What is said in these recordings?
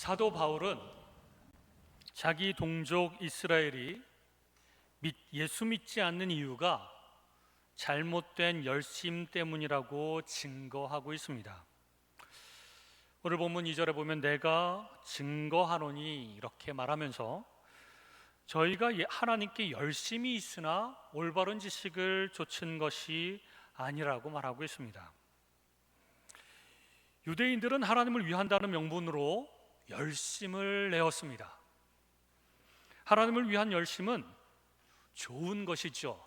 사도 바울은 자기 동족 이스라엘이 예수 믿지 않는 이유가 잘못된 열심 때문이라고 증거하고 있습니다. 오늘 본문 2절에 보면 내가 증거하노니 이렇게 말하면서 저희가 하나님께 열심이 있으나 올바른 지식을 좇은 것이 아니라고 말하고 있습니다. 유대인들은 하나님을 위한다는 명분으로 열심을 내었습니다. 하나님을 위한 열심은 좋은 것이죠.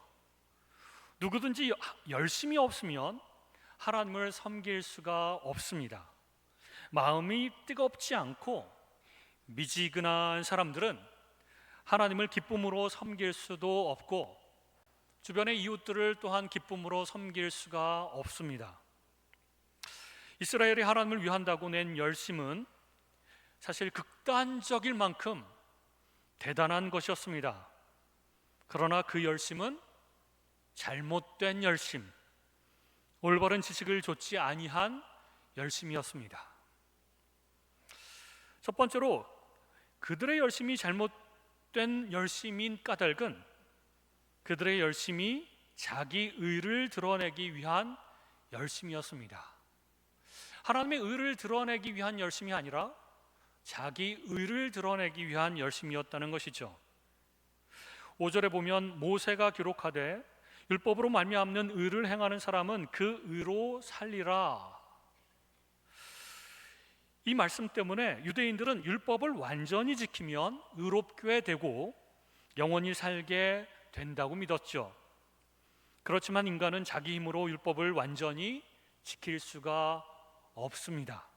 누구든지 열심이 없으면 하나님을 섬길 수가 없습니다. 마음이 뜨겁지 않고 미지근한 사람들은 하나님을 기쁨으로 섬길 수도 없고 주변의 이웃들을 또한 기쁨으로 섬길 수가 없습니다. 이스라엘이 하나님을 위한다고 낸 열심은 사실 극단적일 만큼 대단한 것이었습니다. 그러나 그 열심은 잘못된 열심, 올바른 지식을 좇지 아니한 열심이었습니다. 첫 번째로 그들의 열심이 잘못된 열심인 까닭은 그들의 열심이 자기 의를 드러내기 위한 열심이었습니다. 하나님의 의를 드러내기 위한 열심이 아니라 자기 의를 드러내기 위한 열심이었다는 것이죠. 5절에 보면 모세가 기록하되 율법으로 말미암는 의를 행하는 사람은 그 의로 살리라. 이 말씀 때문에 유대인들은 율법을 완전히 지키면 의롭게 되고 영원히 살게 된다고 믿었죠. 그렇지만 인간은 자기 힘으로 율법을 완전히 지킬 수가 없습니다.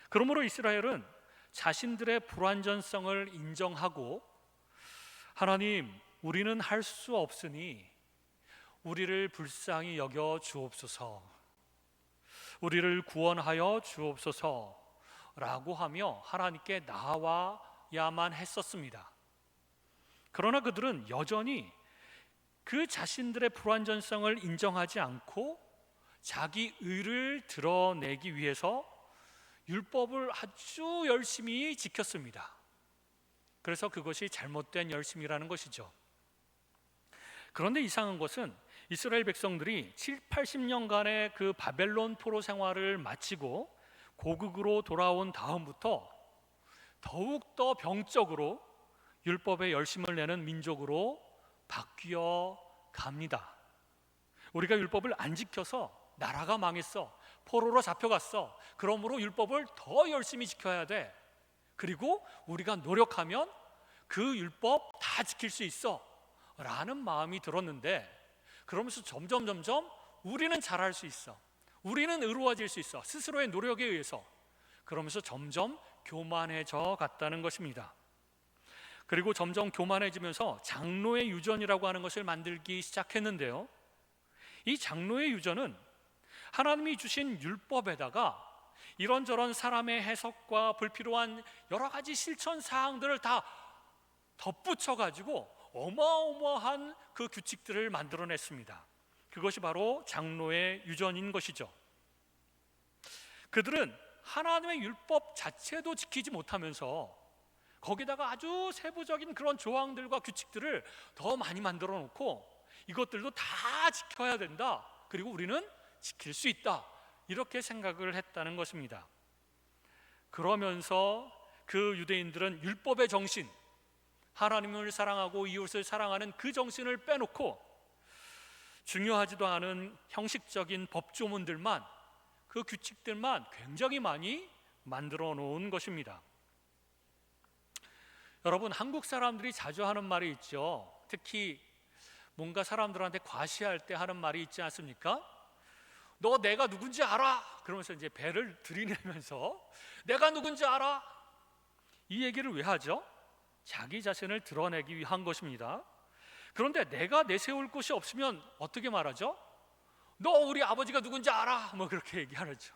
그러므로 이스라엘은 자신들의 불완전성을 인정하고 하나님, 우리는 할 수 없으니 우리를 불쌍히 여겨 주옵소서, 우리를 구원하여 주옵소서 라고 하며 하나님께 나아와야만 했었습니다. 그러나 그들은 여전히 그 자신들의 불완전성을 인정하지 않고 자기 의를 드러내기 위해서 율법을 아주 열심히 지켰습니다. 그래서 그것이 잘못된 열심이라는 것이죠. 그런데 이상한 것은 이스라엘 백성들이 80년간의 그 바벨론 포로 생활을 마치고 고국으로 돌아온 다음부터 더욱더 병적으로 율법에 열심을 내는 민족으로 바뀌어 갑니다. 우리가 율법을 안 지켜서 나라가 망했어, 포로로 잡혀갔어, 그러므로 율법을 더 열심히 지켜야 돼. 그리고 우리가 노력하면 그 율법 다 지킬 수 있어 라는 마음이 들었는데, 그러면서 점점 우리는 잘할 수 있어, 우리는 의로워질 수 있어, 스스로의 노력에 의해서, 그러면서 점점 교만해져 갔다는 것입니다. 그리고 점점 교만해지면서 장로의 유전이라고 하는 것을 만들기 시작했는데요, 이 장로의 유전은 하나님이 주신 율법에다가 이런저런 사람의 해석과 불필요한 여러 가지 실천 사항들을 다 덧붙여 가지고 어마어마한 그 규칙들을 만들어냈습니다. 그것이 바로 장로의 유전인 것이죠. 그들은 하나님의 율법 자체도 지키지 못하면서 거기다가 아주 세부적인 그런 조항들과 규칙들을 더 많이 만들어 놓고 이것들도 다 지켜야 된다, 그리고 우리는 지킬 수 있다, 이렇게 생각을 했다는 것입니다. 그러면서 그 유대인들은 율법의 정신, 하나님을 사랑하고 이웃을 사랑하는 그 정신을 빼놓고 중요하지도 않은 형식적인 법조문들만, 그 규칙들만 굉장히 많이 만들어 놓은 것입니다. 여러분, 한국 사람들이 자주 하는 말이 있죠. 특히 뭔가 사람들한테 과시할 때 하는 말이 있지 않습니까? 너 내가 누군지 알아? 그러면서 이제 배를 들이내면서 내가 누군지 알아? 이 얘기를 왜 하죠? 자기 자신을 드러내기 위한 것입니다. 그런데 내가 내세울 곳이 없으면 어떻게 말하죠? 너 우리 아버지가 누군지 알아? 뭐 그렇게 얘기하죠.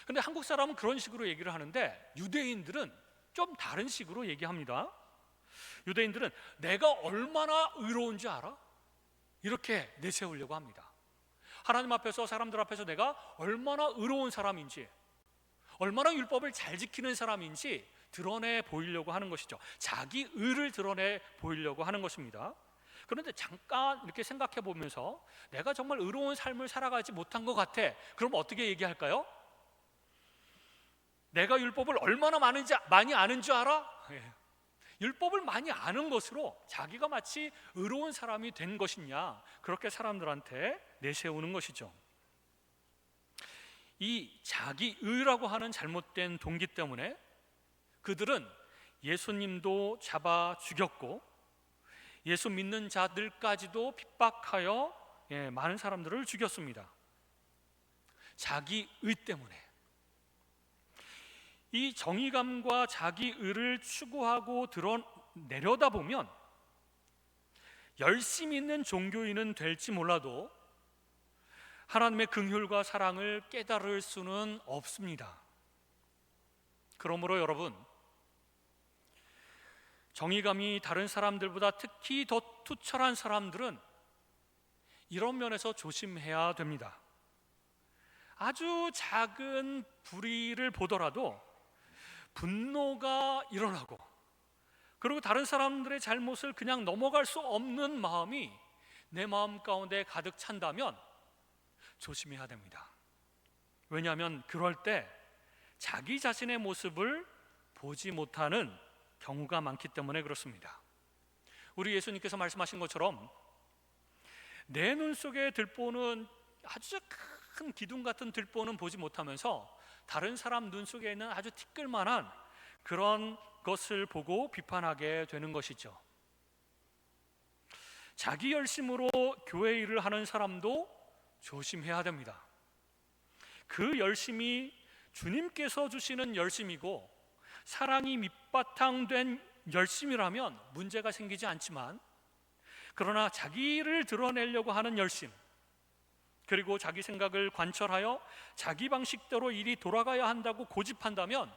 근데 한국 사람은 그런 식으로 얘기를 하는데 유대인들은 좀 다른 식으로 얘기합니다. 유대인들은 내가 얼마나 의로운지 알아? 이렇게 내세우려고 합니다. 하나님 앞에서, 사람들 앞에서 내가 얼마나 의로운 사람인지, 얼마나 율법을 잘 지키는 사람인지 드러내 보이려고 하는 것이죠. 자기 의를 드러내 보이려고 하는 것입니다. 그런데 잠깐 이렇게 생각해 보면서 내가 정말 의로운 삶을 살아가지 못한 것 같아. 그럼 어떻게 얘기할까요? 내가 율법을 얼마나 많이 아는 줄 알아? 율법을 많이 아는 것으로 자기가 마치 의로운 사람이 된 것이냐, 그렇게 사람들한테 내세우는 것이죠. 이 자기의라고 하는 잘못된 동기 때문에 그들은 예수님도 잡아 죽였고 예수 믿는 자들까지도 핍박하여 많은 사람들을 죽였습니다. 자기의 때문에. 이 정의감과 자기의를 추구하고 내려다보면 열심 있는 종교인은 될지 몰라도 하나님의 긍휼과 사랑을 깨달을 수는 없습니다. 그러므로 여러분, 정의감이 다른 사람들보다 특히 더 투철한 사람들은 이런 면에서 조심해야 됩니다. 아주 작은 불의를 보더라도 분노가 일어나고, 그리고 다른 사람들의 잘못을 그냥 넘어갈 수 없는 마음이 내 마음 가운데 가득 찬다면 조심해야 됩니다. 왜냐하면 그럴 때 자기 자신의 모습을 보지 못하는 경우가 많기 때문에 그렇습니다. 우리 예수님께서 말씀하신 것처럼 내 눈 속에 들보는, 아주 큰 기둥 같은 들보는 보지 못하면서 다른 사람 눈 속에 있는 아주 티끌만한 그런 것을 보고 비판하게 되는 것이죠. 자기 열심으로 교회 일을 하는 사람도 조심해야 됩니다. 그 열심이 주님께서 주시는 열심이고 사랑이 밑바탕된 열심이라면 문제가 생기지 않지만, 그러나 자기를 드러내려고 하는 열심, 그리고 자기 생각을 관철하여 자기 방식대로 일이 돌아가야 한다고 고집한다면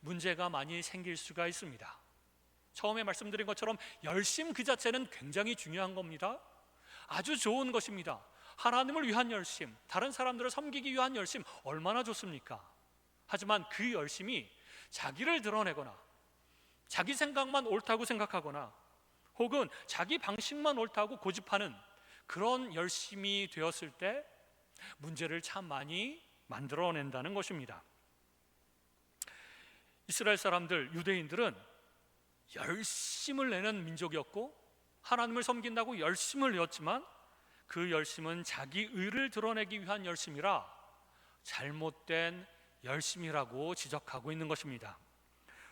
문제가 많이 생길 수가 있습니다. 처음에 말씀드린 것처럼 열심 그 자체는 굉장히 중요한 겁니다. 아주 좋은 것입니다. 하나님을 위한 열심, 다른 사람들을 섬기기 위한 열심, 얼마나 좋습니까? 하지만 그 열심이 자기를 드러내거나 자기 생각만 옳다고 생각하거나 혹은 자기 방식만 옳다고 고집하는 그런 열심이 되었을 때 문제를 참 많이 만들어낸다는 것입니다. 이스라엘 사람들, 유대인들은 열심을 내는 민족이었고 하나님을 섬긴다고 열심을 내었지만 그 열심은 자기 의를 드러내기 위한 열심이라 잘못된 열심이라고 지적하고 있는 것입니다.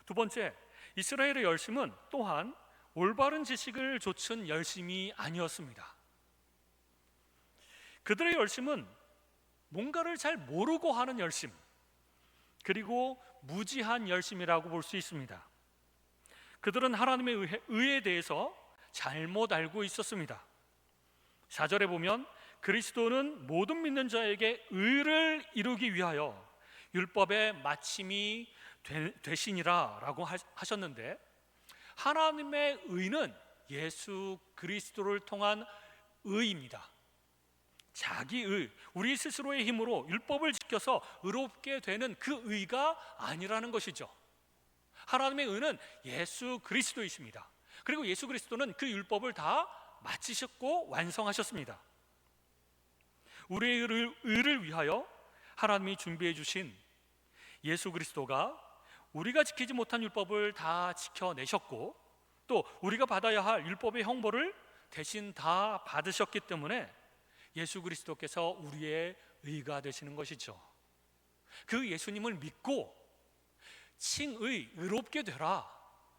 두 번째, 이스라엘의 열심은 또한 올바른 지식을 좇은 열심이 아니었습니다. 그들의 열심은 뭔가를 잘 모르고 하는 열심, 그리고 무지한 열심이라고 볼 수 있습니다. 그들은 하나님의 의에 대해서 잘못 알고 있었습니다. 4절에 보면 그리스도는 모든 믿는 자에게 의를 이루기 위하여 율법의 마침이 되시니라 라고 하셨는데, 하나님의 의는 예수 그리스도를 통한 의입니다. 자기의, 우리 스스로의 힘으로 율법을 지켜서 의롭게 되는 그 의가 아니라는 것이죠. 하나님의 의는 예수 그리스도이십니다. 그리고 예수 그리스도는 그 율법을 다 마치셨고 완성하셨습니다. 우리의 의를 위하여 하나님이 준비해 주신 예수 그리스도가 우리가 지키지 못한 율법을 다 지켜내셨고 또 우리가 받아야 할 율법의 형벌을 대신 다 받으셨기 때문에 예수 그리스도께서 우리의 의가 되시는 것이죠. 그 예수님을 믿고 칭의, 의롭게 되라,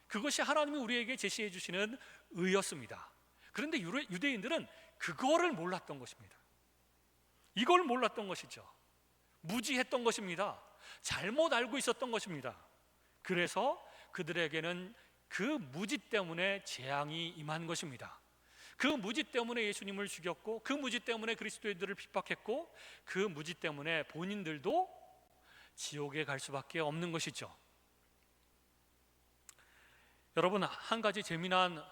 그것이 하나님이 우리에게 제시해 주시는 의였습니다. 그런데 유대인들은 그거를 몰랐던 것입니다. 이걸 몰랐던 것이죠. 무지했던 것입니다. 잘못 알고 있었던 것입니다. 그래서 그들에게는 그 무지 때문에 재앙이 임한 것입니다. 그 무지 때문에 예수님을 죽였고, 그 무지 때문에 그리스도인들을 핍박했고, 그 무지 때문에 본인들도 지옥에 갈 수밖에 없는 것이죠. 여러분, 한 가지 재미난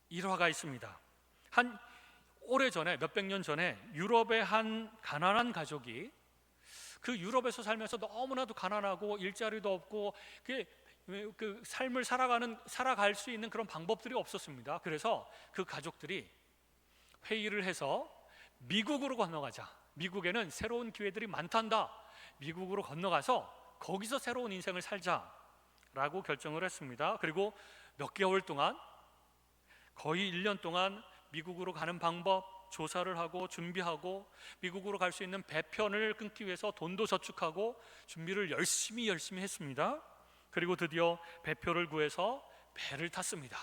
일화가 있습니다. 오래전에, 몇백 년 전에 유럽의 한 가난한 가족이 그 유럽에서 살면서 너무나도 가난하고 일자리도 없고 그 삶을 살아갈 수 있는 그런 방법들이 없었습니다. 그래서 그 가족들이 회의를 해서 미국으로 건너가자. 미국에는 새로운 기회들이 많단다. 미국으로 건너가서 거기서 새로운 인생을 살자라고 결정을 했습니다. 그리고 몇 개월 동안, 거의 1년 동안 미국으로 가는 방법 조사를 하고 준비하고, 미국으로 갈 수 있는 배편을 끊기 위해서 돈도 저축하고 준비를 열심히 했습니다. 그리고 드디어 배표를 구해서 배를 탔습니다.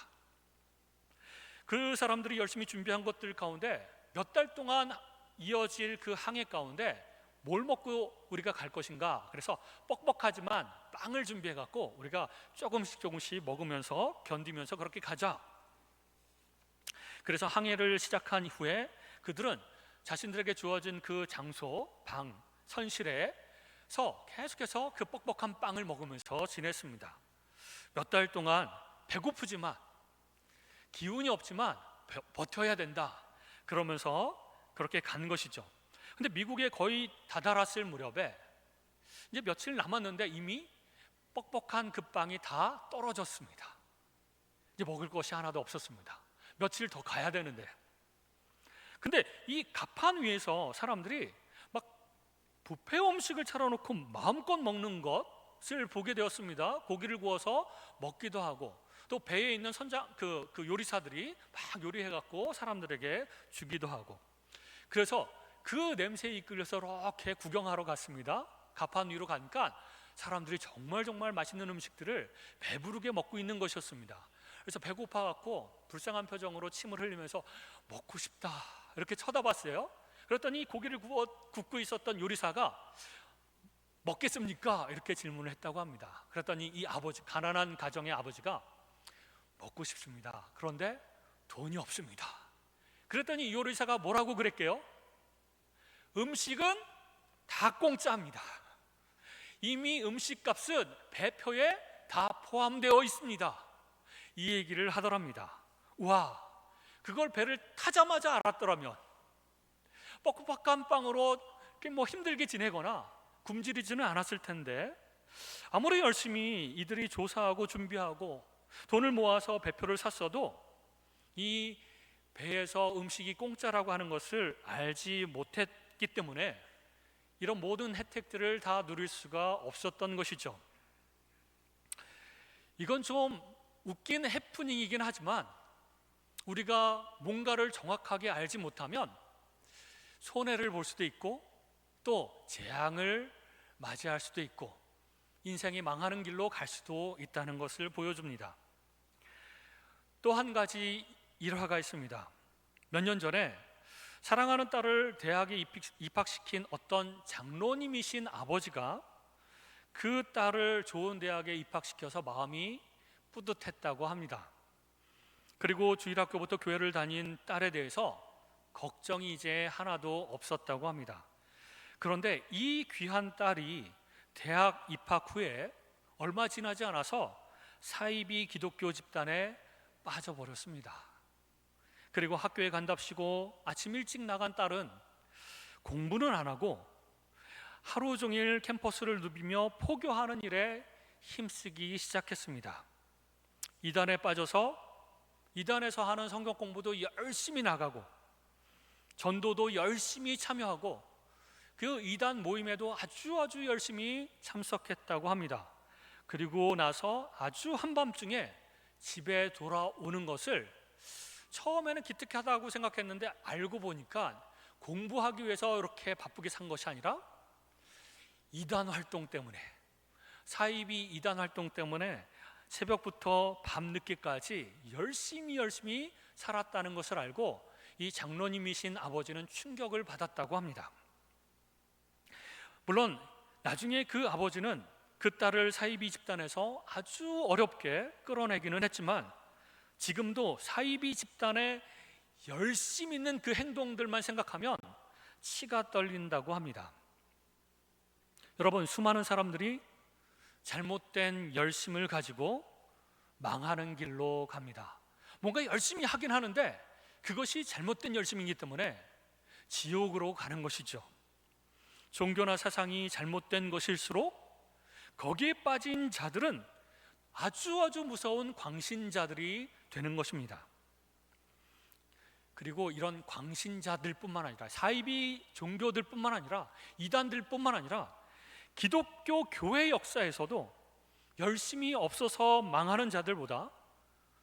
그 사람들이 열심히 준비한 것들 가운데 몇 달 동안 이어질 그 항해 가운데 뭘 먹고 우리가 갈 것인가? 그래서 뻑뻑하지만 빵을 준비해 갖고 우리가 조금씩 먹으면서 견디면서 그렇게 가자. 그래서 항해를 시작한 이후에 그들은 자신들에게 주어진 그 장소, 방, 선실에서 계속해서 그 뻑뻑한 빵을 먹으면서 지냈습니다. 몇 달 동안 배고프지만, 기운이 없지만 버텨야 된다, 그러면서 그렇게 간 것이죠. 근데 미국에 거의 다다랐을 무렵에 이제 며칠 남았는데 이미 뻑뻑한 그 빵이 다 떨어졌습니다. 이제 먹을 것이 하나도 없었습니다. 며칠 더 가야 되는데. 근데 이 갑판 위에서 사람들이 막 뷔페 음식을 차려놓고 마음껏 먹는 것을 보게 되었습니다. 고기를 구워서 먹기도 하고, 또 배에 있는 그 요리사들이 막 요리해갖고 사람들에게 주기도 하고. 그래서 그 냄새에 이끌려서 이렇게 구경하러 갔습니다. 갑판 위로 가니까 사람들이 정말 맛있는 음식들을 배부르게 먹고 있는 것이었습니다. 그래서 배고파갖고 불쌍한 표정으로 침을 흘리면서 먹고 싶다 이렇게 쳐다봤어요. 그랬더니 고기를 굽고 있었던 요리사가 먹겠습니까? 이렇게 질문을 했다고 합니다. 그랬더니 이 아버지, 가난한 가정의 아버지가 먹고 싶습니다. 그런데 돈이 없습니다. 그랬더니 이 요리사가 뭐라고 그랬게요? 음식은 다 공짜입니다. 이미 음식값은 배표에 다 포함되어 있습니다. 이 얘기를 하더랍니다. 와, 그걸 배를 타자마자 알았더라면 뻑뻑한 빵으로 힘들게 지내거나 굶주리지는 않았을 텐데, 아무리 열심히 이들이 조사하고 준비하고 돈을 모아서 배표를 샀어도 이 배에서 음식이 공짜라고 하는 것을 알지 못했기 때문에 이런 모든 혜택들을 다 누릴 수가 없었던 것이죠. 이건 좀 웃긴 해프닝이긴 하지만 우리가 뭔가를 정확하게 알지 못하면 손해를 볼 수도 있고 또 재앙을 맞이할 수도 있고 인생이 망하는 길로 갈 수도 있다는 것을 보여줍니다. 또 한 가지 일화가 있습니다. 몇 년 전에 사랑하는 딸을 대학에 입학시킨 어떤 장로님이신 아버지가 그 딸을 좋은 대학에 입학시켜서 마음이 뿌듯했다고 합니다. 그리고 주일학교부터 교회를 다닌 딸에 대해서 걱정이 이제 하나도 없었다고 합니다. 그런데 이 귀한 딸이 대학 입학 후에 얼마 지나지 않아서 사이비 기독교 집단에 빠져버렸습니다. 그리고 학교에 간답시고 아침 일찍 나간 딸은 공부는 안 하고 하루 종일 캠퍼스를 누비며 포교하는 일에 힘쓰기 시작했습니다. 이단에 빠져서 이단에서 하는 성경 공부도 열심히 나가고 전도도 열심히 참여하고 그 이단 모임에도 아주 열심히 참석했다고 합니다. 그리고 나서 아주 한밤중에 집에 돌아오는 것을 처음에는 기특하다고 생각했는데 알고 보니까 공부하기 위해서 이렇게 바쁘게 산 것이 아니라 이단 활동 때문에, 사이비 이단 활동 때문에 새벽부터 밤늦게까지 열심히 살았다는 것을 알고 이 장로님이신 아버지는 충격을 받았다고 합니다. 물론 나중에 그 아버지는 그 딸을 사이비 집단에서 아주 어렵게 끌어내기는 했지만 지금도 사이비 집단에 열심히 있는 그 행동들만 생각하면 치가 떨린다고 합니다. 여러분, 수많은 사람들이 잘못된 열심을 가지고 망하는 길로 갑니다. 뭔가 열심히 하긴 하는데 그것이 잘못된 열심이기 때문에 지옥으로 가는 것이죠. 종교나 사상이 잘못된 것일수록 거기에 빠진 자들은 아주 무서운 광신자들이 되는 것입니다. 그리고 이런 광신자들뿐만 아니라 사이비 종교들뿐만 아니라 이단들뿐만 아니라 기독교 교회 역사에서도 열심이 없어서 망하는 자들보다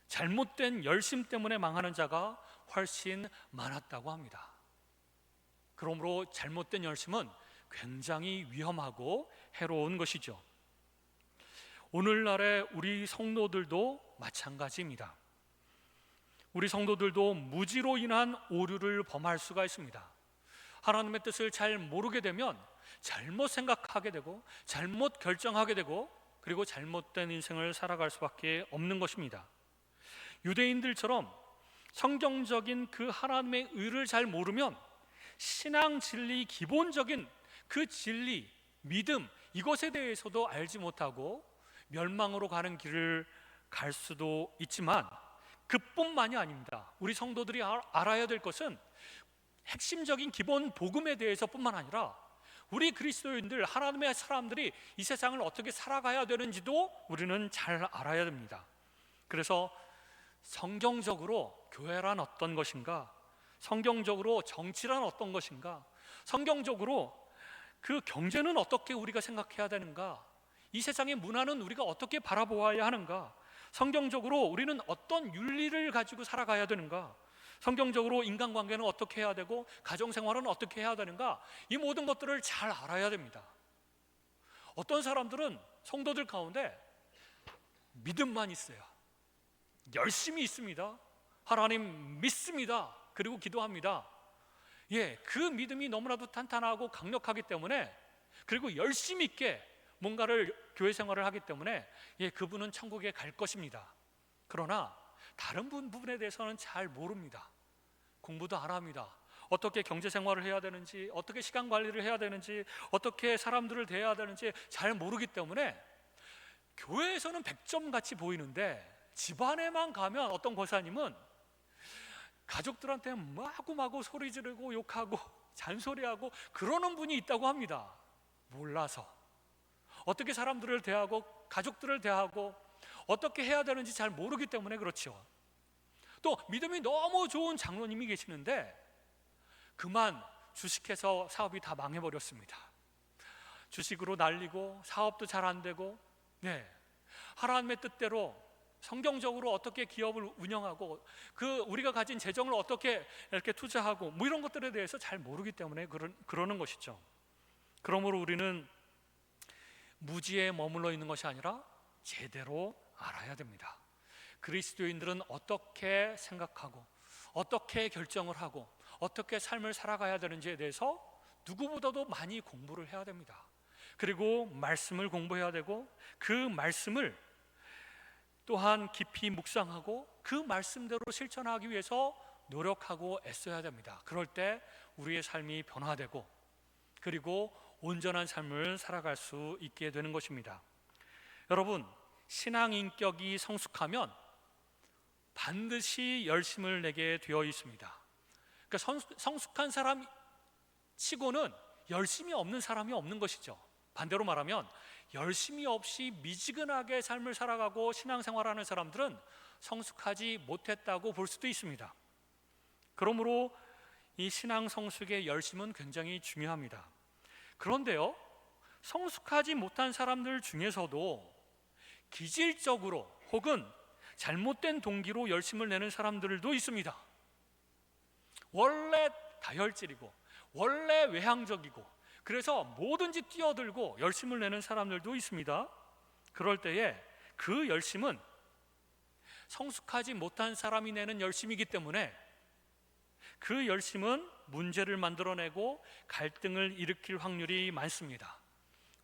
잘못된 열심 때문에 망하는 자가 훨씬 많았다고 합니다. 그러므로 잘못된 열심은 굉장히 위험하고 해로운 것이죠. 오늘날의 우리 성도들도 마찬가지입니다. 우리 성도들도 무지로 인한 오류를 범할 수가 있습니다. 하나님의 뜻을 잘 모르게 되면 잘못 생각하게 되고 잘못 결정하게 되고 그리고 잘못된 인생을 살아갈 수밖에 없는 것입니다. 유대인들처럼 성경적인 그 하나님의 의를 잘 모르면 신앙 진리 기본적인 그 진리, 믿음 이것에 대해서도 알지 못하고 멸망으로 가는 길을 갈 수도 있지만 그뿐만이 아닙니다. 우리 성도들이 알아야 될 것은 핵심적인 기본 복음에 대해서뿐만 아니라 우리 그리스도인들, 하나님의 사람들이 이 세상을 어떻게 살아가야 되는지도 우리는 잘 알아야 됩니다. 그래서 성경적으로 교회란 어떤 것인가, 성경적으로 정치란 어떤 것인가, 성경적으로 그 경제는 어떻게 우리가 생각해야 되는가, 이 세상의 문화는 우리가 어떻게 바라보아야 하는가, 성경적으로 우리는 어떤 윤리를 가지고 살아가야 되는가, 성경적으로 인간관계는 어떻게 해야 되고 가정생활은 어떻게 해야 되는가, 이 모든 것들을 잘 알아야 됩니다. 어떤 사람들은 성도들 가운데 믿음만 있어요. 열심히 있습니다. 하나님 믿습니다. 그리고 기도합니다. 그 믿음이 너무나도 탄탄하고 강력하기 때문에, 그리고 열심히 있게 뭔가를 교회 생활을 하기 때문에 그분은 천국에 갈 것입니다. 그러나 다른 부분에 대해서는 잘 모릅니다. 공부도 안 합니다. 어떻게 경제 생활을 해야 되는지, 어떻게 시간 관리를 해야 되는지, 어떻게 사람들을 대해야 되는지 잘 모르기 때문에 교회에서는 100점 같이 보이는데 집안에만 가면 어떤 권사님은 가족들한테 마구마구 소리 지르고 욕하고 잔소리하고 그러는 분이 있다고 합니다. 몰라서 어떻게 사람들을 대하고 가족들을 대하고 어떻게 해야 되는지 잘 모르기 때문에 그렇죠. 또 믿음이 너무 좋은 장로님이 계시는데 그만 주식해서 사업이 다 망해버렸습니다. 주식으로 날리고 사업도 잘 안 되고, 하나님의 뜻대로 성경적으로 어떻게 기업을 운영하고 그 우리가 가진 재정을 어떻게 이렇게 투자하고 이런 것들에 대해서 잘 모르기 때문에 그러는 것이죠. 그러므로 우리는 무지에 머물러 있는 것이 아니라 제대로 알아야 됩니다. 그리스도인들은 어떻게 생각하고 어떻게 결정을 하고 어떻게 삶을 살아가야 되는지에 대해서 누구보다도 많이 공부를 해야 됩니다. 그리고 말씀을 공부해야 되고 그 말씀을 또한 깊이 묵상하고 그 말씀대로 실천하기 위해서 노력하고 애써야 됩니다. 그럴 때 우리의 삶이 변화되고 그리고 온전한 삶을 살아갈 수 있게 되는 것입니다. 여러분, 신앙 인격이 성숙하면 반드시 열심을 내게 되어 있습니다. 그러니까 성숙한 사람 치고는 열심이 없는 사람이 없는 것이죠. 반대로 말하면 열심이 없이 미지근하게 삶을 살아가고 신앙생활하는 사람들은 성숙하지 못했다고 볼 수도 있습니다. 그러므로 이 신앙 성숙의 열심은 굉장히 중요합니다. 그런데요, 성숙하지 못한 사람들 중에서도 기질적으로 혹은 잘못된 동기로 열심을 내는 사람들도 있습니다. 원래 다혈질이고 원래 외향적이고 그래서 뭐든지 뛰어들고 열심을 내는 사람들도 있습니다. 그럴 때에 그 열심은 성숙하지 못한 사람이 내는 열심이기 때문에 그 열심은 문제를 만들어내고 갈등을 일으킬 확률이 많습니다.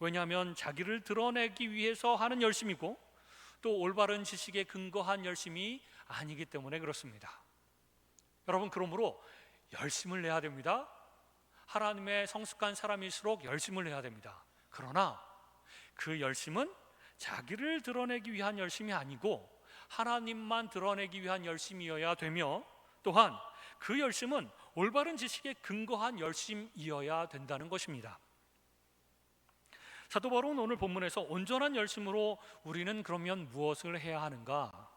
왜냐하면 자기를 드러내기 위해서 하는 열심이고 또 올바른 지식에 근거한 열심이 아니기 때문에 그렇습니다. 여러분, 그러므로 열심을 내야 됩니다. 하나님의 성숙한 사람일수록 열심을 내야 됩니다. 그러나 그 열심은 자기를 드러내기 위한 열심이 아니고 하나님만 드러내기 위한 열심이어야 되며 또한 그 열심은 올바른 지식에 근거한 열심이어야 된다는 것입니다. 사도 바울은 오늘 본문에서 온전한 열심으로 우리는 그러면 무엇을 해야 하는가?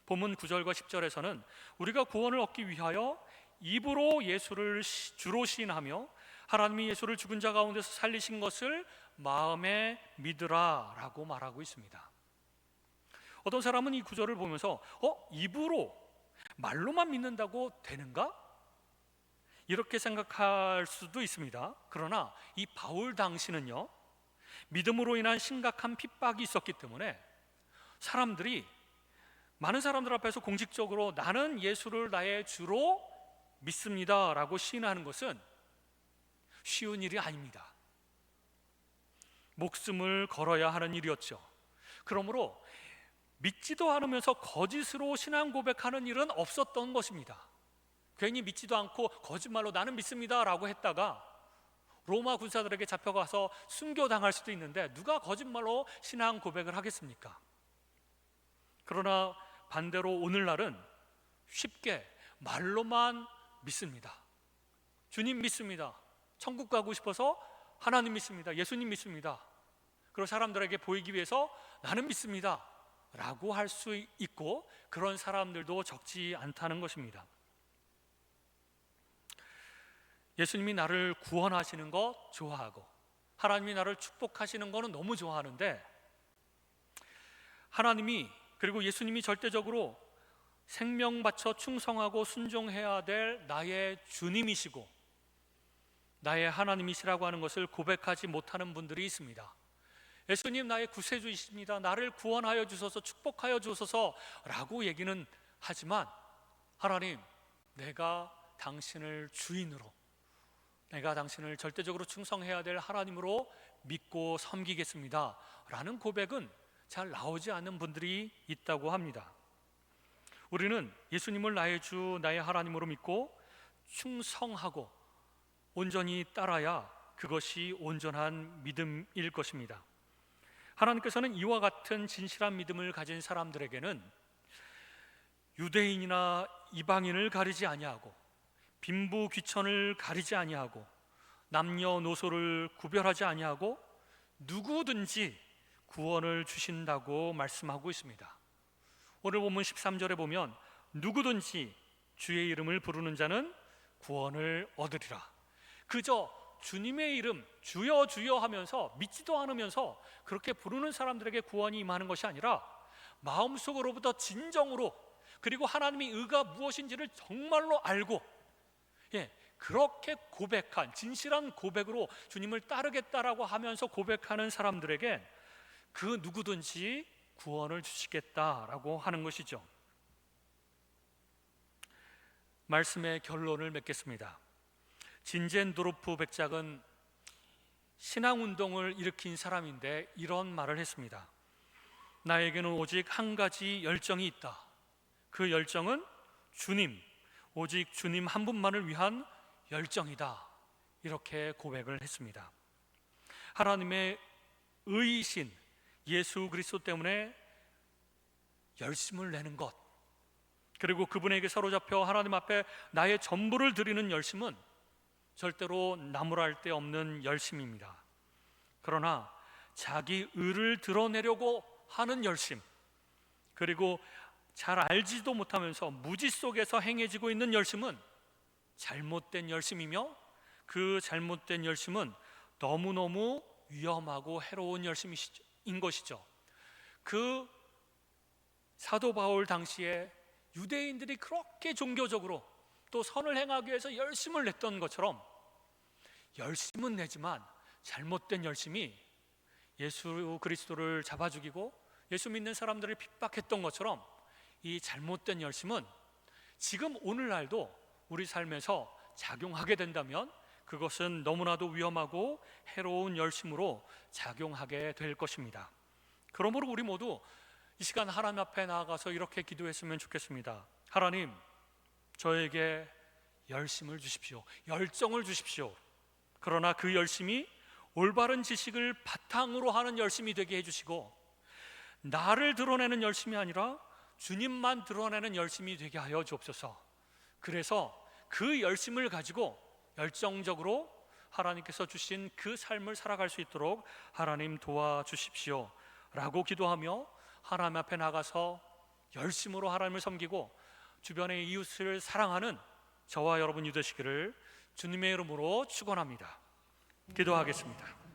본문 9절과 10절에서는 우리가 구원을 얻기 위하여 입으로 예수를 주로 시인하며 하나님이 예수를 죽은 자 가운데서 살리신 것을 마음에 믿으라 라고 말하고 있습니다. 어떤 사람은 이 구절을 보면서 입으로 말로만 믿는다고 되는가? 이렇게 생각할 수도 있습니다. 그러나 이 바울 당시는요, 믿음으로 인한 심각한 핍박이 있었기 때문에 많은 사람들 앞에서 공식적으로 나는 예수를 나의 주로 믿습니다 라고 시인하는 것은 쉬운 일이 아닙니다. 목숨을 걸어야 하는 일이었죠. 그러므로 믿지도 않으면서 거짓으로 신앙 고백하는 일은 없었던 것입니다. 괜히 믿지도 않고 거짓말로 나는 믿습니다 라고 했다가 로마 군사들에게 잡혀가서 순교당할 수도 있는데 누가 거짓말로 신앙 고백을 하겠습니까? 그러나 반대로 오늘날은 쉽게 말로만 믿습니다. 주님 믿습니다. 천국 가고 싶어서 하나님 믿습니다. 예수님 믿습니다. 그리고 사람들에게 보이기 위해서 나는 믿습니다 라고 할 수 있고, 그런 사람들도 적지 않다는 것입니다. 예수님이 나를 구원하시는 거 좋아하고 하나님이 나를 축복하시는 거는 너무 좋아하는데, 하나님이 그리고 예수님이 절대적으로 생명 바쳐 충성하고 순종해야 될 나의 주님이시고 나의 하나님이시라고 하는 것을 고백하지 못하는 분들이 있습니다. 예수님 나의 구세주이십니다. 나를 구원하여 주소서, 축복하여 주소서 라고 얘기는 하지만, 하나님, 내가 당신을 주인으로, 내가 당신을 절대적으로 충성해야 될 하나님으로 믿고 섬기겠습니다 라는 고백은 잘 나오지 않는 분들이 있다고 합니다. 우리는 예수님을 나의 주, 나의 하나님으로 믿고 충성하고 온전히 따라야 그것이 온전한 믿음일 것입니다. 하나님께서는 이와 같은 진실한 믿음을 가진 사람들에게는 유대인이나 이방인을 가리지 아니하고 빈부 귀천을 가리지 아니하고 남녀노소를 구별하지 아니하고 누구든지 구원을 주신다고 말씀하고 있습니다. 오늘 본문 13절에 보면 누구든지 주의 이름을 부르는 자는 구원을 얻으리라. 그저 주님의 이름 주여 주여 하면서 믿지도 않으면서 그렇게 부르는 사람들에게 구원이 임하는 것이 아니라 마음속으로부터 진정으로, 그리고 하나님의 의가 무엇인지를 정말로 알고 그렇게 고백한 진실한 고백으로 주님을 따르겠다라고 하면서 고백하는 사람들에게 그 누구든지 구원을 주시겠다라고 하는 것이죠. 말씀의 결론을 맺겠습니다. 진젠도르프 백작은 신앙운동을 일으킨 사람인데 이런 말을 했습니다. 나에게는 오직 한 가지 열정이 있다. 그 열정은 주님, 오직 주님 한 분만을 위한 열정이다. 이렇게 고백을 했습니다. 하나님의 의이신 예수 그리스도 때문에 열심을 내는 것, 그리고 그분에게 사로잡혀 하나님 앞에 나의 전부를 드리는 열심은 절대로 나무랄 데 없는 열심입니다. 그러나 자기 의를 드러내려고 하는 열심, 그리고 잘 알지도 못하면서 무지 속에서 행해지고 있는 열심은 잘못된 열심이며, 그 잘못된 열심은 너무너무 위험하고 해로운 열심인 것이죠. 그 사도 바울 당시에 유대인들이 그렇게 종교적으로 또 선을 행하기 위해서 열심을 냈던 것처럼 열심은 내지만 잘못된 열심이 예수 그리스도를 잡아 죽이고 예수 믿는 사람들을 핍박했던 것처럼 이 잘못된 열심은 지금 오늘날도 우리 삶에서 작용하게 된다면 그것은 너무나도 위험하고 해로운 열심으로 작용하게 될 것입니다. 그러므로 우리 모두 이 시간 하나님 앞에 나아가서 이렇게 기도했으면 좋겠습니다. 하나님, 저에게 열심을 주십시오. 열정을 주십시오. 그러나 그 열심이 올바른 지식을 바탕으로 하는 열심이 되게 해주시고, 나를 드러내는 열심이 아니라 주님만 드러내는 열심이 되게 하여 주옵소서. 그래서 그 열심을 가지고 열정적으로 하나님께서 주신 그 삶을 살아갈 수 있도록 하나님 도와주십시오 라고 기도하며 하나님 앞에 나가서 열심으로 하나님을 섬기고 주변의 이웃을 사랑하는 저와 여러분이 되시기를 주님의 이름으로 축원합니다. 기도하겠습니다.